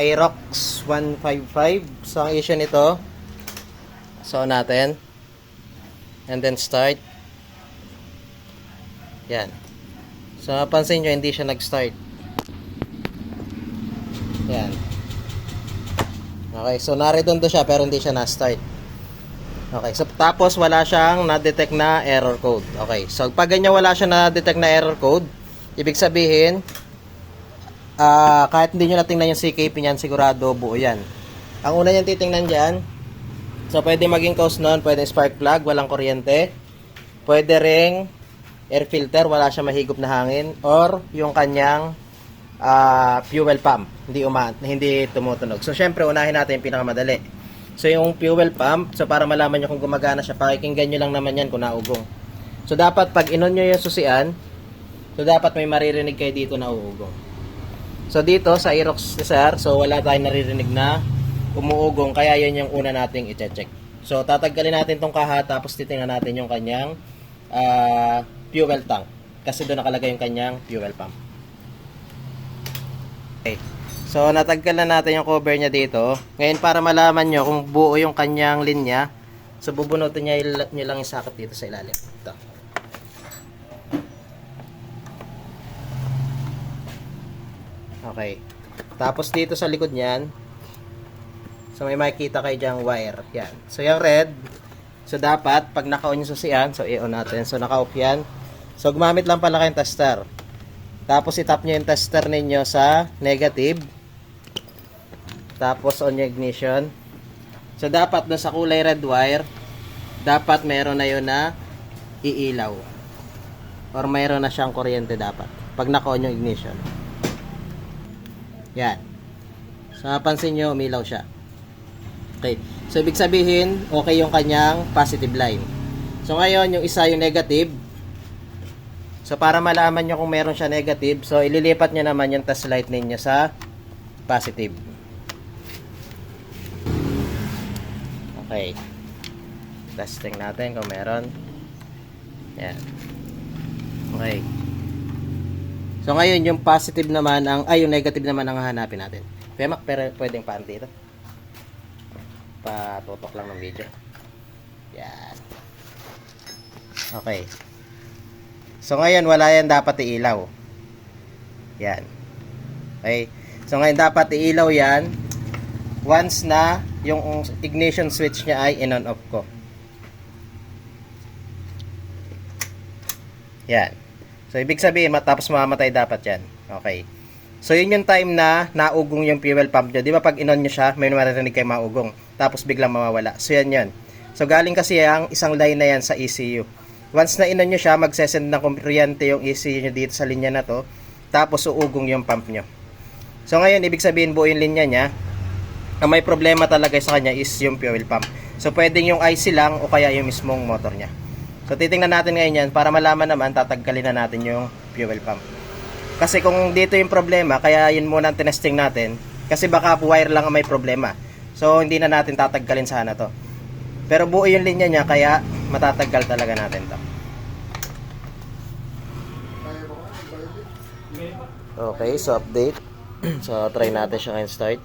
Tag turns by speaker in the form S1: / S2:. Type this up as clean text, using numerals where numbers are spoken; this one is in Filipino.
S1: Aerox 155. So, ang issue nito, so natin. And then start. Yan. So, napansin nyo, hindi siya nag-start. Yan. Okay, so naredondo siya pero hindi siya na-start. Okay, so tapos wala siyang na-detect na error code. Okay, so pag ganyan wala siyang na-detect na error code, ibig sabihin, kahit hindi nyo natingnan yung CKP niyan, sigurado buo yan. Ang una niyang titingnan dyan, so pwede maging cause nun, pwede spark plug, walang kuryente. Pwede ring air filter, wala siya mahigop na hangin. Or yung kanyang fuel pump, hindi tumutunog. So syempre, unahin natin yung pinakamadali. So yung fuel pump, so para malaman nyo kung gumagana siya, pakikinggan nyo lang naman yan kung naugong. So dapat pag inon nyo yung susian, so dapat may maririnig kayo dito na uugong. So dito sa Aerox sir, so wala tayong naririnig na umuugong, kaya yun yung una nating i-check. So tatanggalin natin tong kaha, tapos titingnan natin yung kanyang fuel tank. Kasi doon nakalagay yung kanyang fuel pump. Okay. So, natanggal na natin yung cover niya dito. Ngayon, para malaman nyo kung buo yung kanyang linya, so, bubunutin nyo lang yung sakit dito sa ilalim. Ito. Okay. Tapos, dito sa likod niyan, so, may makikita kayo dyang wire. Yan. So, yung red, so, dapat, pag naka-on yung susian, so, i-on natin. So, naka-off yan. So, gumamit lang pala kayong tester. Tapos, itap nyo yung tester ninyo sa negative. Tapos on yung ignition. So dapat doon sa kulay red wire, dapat meron na yun na iilaw. Or meron na siyang kuryente dapat. Pag naka-on yung ignition. Yan. So napansin nyo, umilaw siya. Okay. So ibig sabihin, okay yung kanyang positive line. So ngayon, yung isa yung negative. So para malaman nyo kung meron siya negative, so ililipat nyo naman yung test light ninyo sa positive. Okay. Testing natin kung meron. Yan. Okay. So ngayon yung positive naman yung negative naman ang hahanapin natin. Pero pwedeng paan dito. Patutok lang ng video. Yan. Okay. So ngayon wala yan, dapat iilaw. Yan. Okay. So ngayon dapat iilaw yan once na yung ignition switch niya ay in on off ko. Yan. So ibig sabihin matapos mamamatay dapat yan. Okay. So yun yung time na naugong yung fuel pump nyo. Di ba pag in-on nyo siya, may maririnig kayo maugong. Tapos biglang mawawala. So yan yun. So galing kasi ang isang line na yan sa ECU. Once na in-on nyo siya, magsesend ng kuryente yung ECU nyo dito sa linya na to. Tapos uugong yung pump nyo. So ngayon, ibig sabihin buo yung linya niya. Ang may problema talaga sa kanya is yung fuel pump. So pwedeng yung IC lang o kaya yung mismong motor niya. So titingnan natin ngayon yan para malaman naman, tatanggalin na natin yung fuel pump. Kasi kung dito yung problema, kaya yun muna ang tinesting natin. Kasi baka wire lang ang may problema. So hindi na natin tatanggalin sana to. Pero buo yung linya niya, kaya matatanggal talaga natin to. Okay, so update. So try natin siya ngayon start.